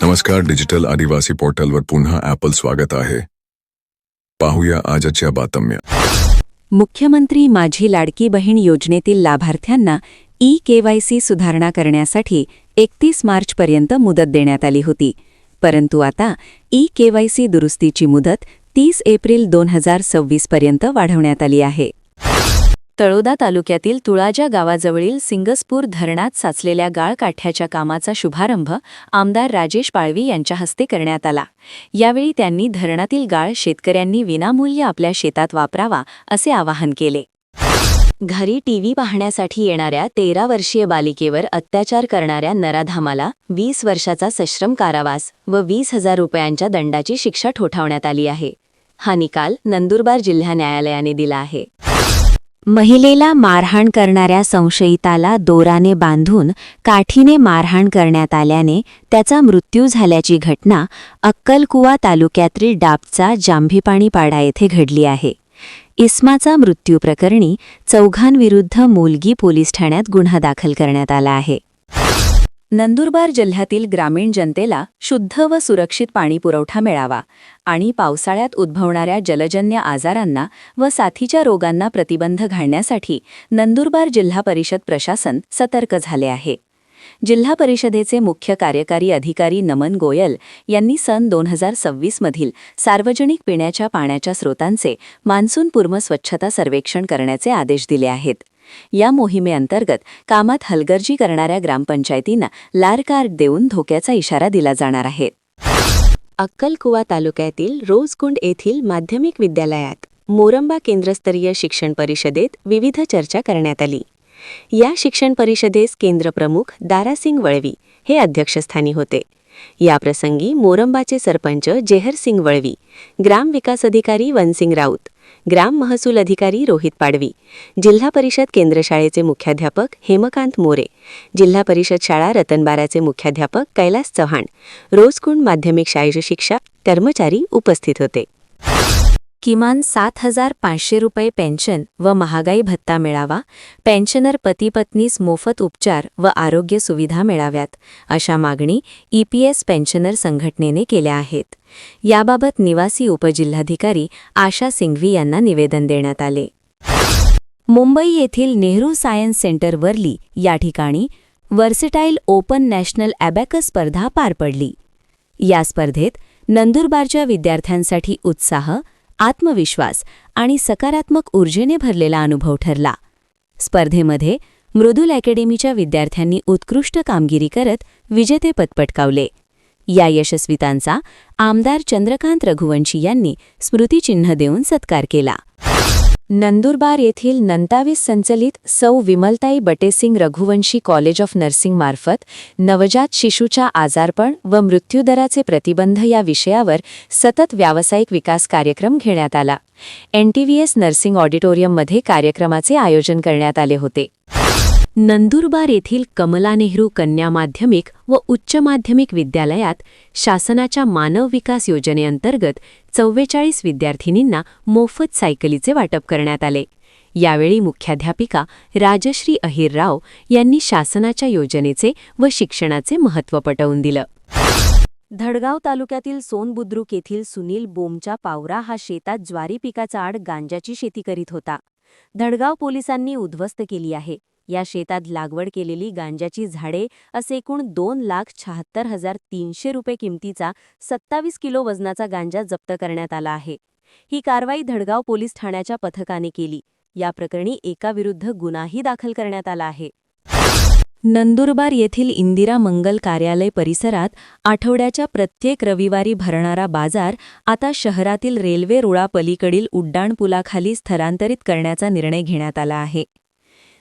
नमस्कार, डिजिटल आदिवासी पोर्टलवर पुन्हा ॲपल स्वागत आहे. पाहूया आजच्या बातम्या. मुख्यमंत्री माझी लाडकी बहीण योजनेतील लाभार्थ्यांना ई-केवायसी सुधारणा करण्यासाठी 31 मार्चपर्यंत मुदत देण्यात आली होती. परंतु आता ई-केवायसी दुरुस्तीची मुदत 30 एप्रिल 2026 पर्यंत वाढवण्यात आली आहे. तळोदा तालुक्यातील तुळाजा गावाजवळील सिंगसपूर धरणात साचलेल्या गाळकाठ्याच्या कामाचा शुभारंभ आमदार राजेश पाळवी यांच्या हस्ते करण्यात आला. यावेळी त्यांनी धरणातील गाळ शेतकऱ्यांनी विनामूल्य आपल्या शेतात वापरावा असे आवाहन केले. घरी टीव्ही पाहण्यासाठी येणाऱ्या 13 वर्षीय बालिकेवर अत्याचार करणाऱ्या नराधामाला 20 वर्षाचा सश्रम कारावास व 20,000 रुपयांच्या दंडाची शिक्षा ठोठावण्यात आली आहे. हा निकाल नंदुरबार जिल्हा न्यायालयाने दिला आहे. महिलेला मारहाण करणाऱ्या संशयिताला दोराने बांधून काठीने मारहाण करण्यात आल्याने त्याचा मृत्यू झाल्याची घटना अक्कलकुवा तालुक्यातील डाबचा जांभीपाणीपाडा येथे घडली आहे. इस्माचा मृत्यू प्रकरणी चौघांविरुद्ध मुलगी पोलीस ठाण्यात गुन्हा दाखल करण्यात आला आहे. नंदुरबार जिल्ह्यातील ग्रामीण जनतेला शुद्ध व सुरक्षित पाणीपुरवठा मिळावा आणि पावसाळ्यात उद्भवणाऱ्या जलजन्य आजारांना व साथीच्या रोगांना प्रतिबंध घालण्यासाठी नंदुरबार जिल्हा परिषद प्रशासन सतर्क झाले आहे. जिल्हा परिषदेचे मुख्य कार्यकारी अधिकारी नमन गोयल यांनी सन 2026 मधील सार्वजनिक पिण्याच्या पाण्याच्या स्रोतांचे मान्सूनपूर्व स्वच्छता सर्वेक्षण करण्याचे आदेश दिले आहेत. या मोहिमेअंतर्गत कामात हलगर्जी करणाऱ्या ग्रामपंचायतींना लाल कार्ड देऊन धोक्याचा इशारा दिला जाणार आहे. अक्कलकुवा तालुक्यातील रोजकुंड येथील माध्यमिक विद्यालयात मोरंबा केंद्रस्तरीय शिक्षण परिषदेत विविध चर्चा करण्यात आली. या शिक्षण परिषदेस केंद्रप्रमुख दारासिंग वळवी हे अध्यक्षस्थानी होते. याप्रसंगी मोरंबाचे सरपंच जेहरसिंग वळवी, ग्राम विकास अधिकारी वनसिंग राऊत, ग्राम महसूल अधिकारी रोहित पाडवी, जिल्हा परिषद केंद्रशाळेचे मुख्याध्यापक हेमकांत मोरे, जिल्हा परिषद शाळा रतनबाराचे मुख्याध्यापक कैलास चव्हाण, रोजकुंड माध्यमिक शाळेचे शिक्षक कर्मचारी उपस्थित होते. किमान 7,500 रुपये पेन्शन व महागाई भत्ता मिळावा, पेन्शनर पती-पत्नीस मोफत उपचार व आरोग्य सुविधा मिळाव्यात, अशा मागणी EPS पेन्शनर संघटनेने केल्या आहेत. याबाबत निवासी उपजिल्हाधिकारी आशा सिंघवी यांना निवेदन देण्यात आले. मुंबई येथील नेहरू सायन्स सेंटर वर्ली या ठिकाणी वर्सेटाईल ओपन नॅशनल ॲबॅकस स्पर्धा पार पडली. या स्पर्धेत नंदुरबारच्या विद्यार्थ्यांसाठी उत्साह, आत्मविश्वास आणि सकारात्मक ऊर्जेने भरलेला अनुभव ठरला. स्पर्धेमध्ये मृदुल अकॅडमीच्या विद्यार्थ्यांनी उत्कृष्ट कामगिरी करत विजेतेपद पटकावले. या यशस्वीतांचा आमदार चंद्रकांत रघुवंशी यांनी स्मृतिचिन्ह देऊन सत्कार केला. नंदुरबार येथील नंतावीस संचलित सौ Vimaltai बटेसिंग Raghuvanshi college of nursing मार्फत नवजात शिशूच्या आजारपण व मृत्यूदराचे प्रतिबंध या विषयावर सतत व्यावसायिक विकास कार्यक्रम घेण्यात आला. NTVS नर्सिंग ऑडिटोरियममध्ये कार्यक्रमाचे आयोजन करण्यात आले होते. नंदुरबार येथील कमला नेहरू कन्या माध्यमिक व उच्च माध्यमिक विद्यालयात शासनाच्या मानव विकास योजनेअंतर्गत 44 विद्यार्थिनींना मोफत सायकलीचे वाटप करण्यात आले. यावेळी मुख्याध्यापिका राजश्री अहिरराव यांनी शासनाच्या योजनेचे व शिक्षणाचे महत्त्व पटवून दिलं. धडगाव तालुक्यातील सोनबुद्रुक येथील सुनील बोमचा पावरा हा शेतात ज्वारी पिकाचा आड गांजाची शेती करीत होता. धडगाव पोलिसांनी उद्ध्वस्त केली आहे. या शेतात लागवड केलेली गांजाची झाडे असे एकूण 2,76,300 रुपये किमतीचा 27 किलो वजनाचा गांजा जप्त करण्यात आला आहे. ही कारवाई धडगाव पोलीस ठाण्याच्या पथकाने केली. या प्रकरणी एकाविरुद्ध गुन्हाही दाखल करण्यात आला आहे. नंदुरबार येथील इंदिरा मंगल कार्यालय परिसरात आठवड्याच्या प्रत्येक रविवारी भरणारा बाजार आता शहरातील रेल्वे रुळापलीकडील उड्डाणपुलाखाली स्थलांतरित करण्याचा निर्णय घेण्यात आला आहे.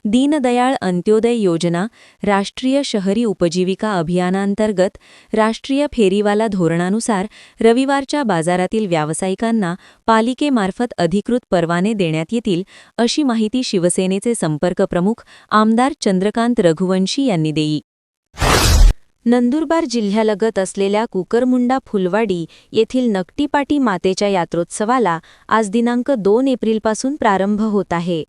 दीनदयाळ अंत्योदय योजना राष्ट्रीय शहरी उपजीविका अभियानांतर्गत राष्ट्रीय फेरीवाला धोरणानुसार रविवारच्या बाजारातील व्यावसायिकांना पालिकेमार्फत अधिकृत परवाने देण्यात येतील, अशी माहिती शिवसेनेचे संपर्क प्रमुख आमदार चंद्रकांत रघुवंशी यांनी दिली. नंदुरबार जिल्ह्यालगत असलेल्या कुकरमुंडा फुलवाडी येथील नकटीपाटी मातेच्या यात्रोत्सवाला आज दिनांक 2 एप्रिलपासून प्रारंभ होत आहे.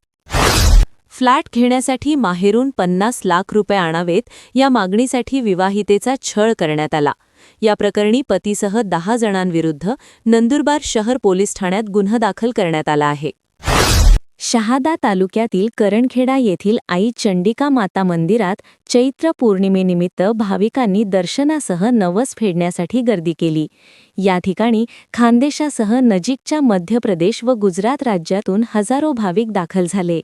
फ्लॅट घेण्यासाठी माहेरून 50 लाख रुपये आणावेत या मागणीसाठी विवाहितेचा छळ करण्यात आला. या प्रकरणी पतीसह 10 जणांविरुद्ध नंदुरबार शहर पोलीस ठाण्यात गुन्हा दाखल करण्यात आला आहे. शहादा तालुक्यातील करणखेडा येथील आई चंडिका माता मंदिरात चैत्र पौर्णिमेनिमित्त भाविकांनी दर्शनासह नवस फेडण्यासाठी गर्दी केली. या ठिकाणी खानदेशासह नजीकच्या मध्य प्रदेश व गुजरात राज्यातून हजारो भाविक दाखल झाले.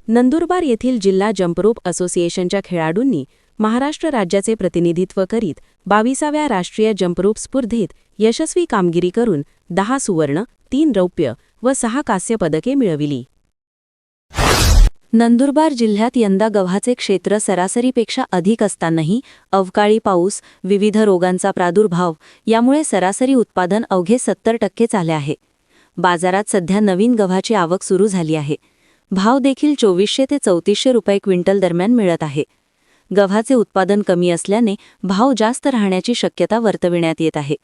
नंदुरबार येथील जिल्हा जंपरोप असोसिएशनच्या खेळाडूंनी महाराष्ट्र राज्याचे प्रतिनिधित्व करीत 22व्या राष्ट्रीय जंपरोप स्पर्धेत यशस्वी कामगिरी करून 10 सुवर्ण, 3 रौप्य व 6 कांस्य पदके मिळविली. नंदुरबार जिल्ह्यात यंदा गव्हाचे क्षेत्र सरासरीपेक्षा अधिक असतानाही अवकाळी पाऊस, विविध रोगांचा प्रादुर्भाव यामुळे सरासरी उत्पादन अवघे 70% आले आहे. बाजारात सध्या नवीन गव्हाची आवक सुरू झाली आहे. भाव देखील 2400 ते 3400 रुपये क्विंटल दरम्यान मिळत आहे. गव्हाचे उत्पादन कमी असल्याने भाव जास्त राहण्याची शक्यता वर्तविण्यात येत आहे.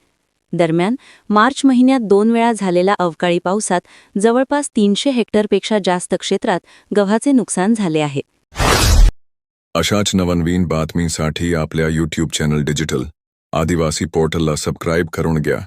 दरम्यान मार्च महिन्यात 2 वेळा झालेल्या अवकाळी पावसात जवळपास 300 हेक्टरपेक्षा जास्त क्षेत्रात गव्हाचे नुकसान झाले आहे. अशाच नवनवीन बातमीसाठी आपल्या यूट्यूब चॅनल डिजिटल आदिवासी पोर्टलला सबस्क्राईब करून घ्या.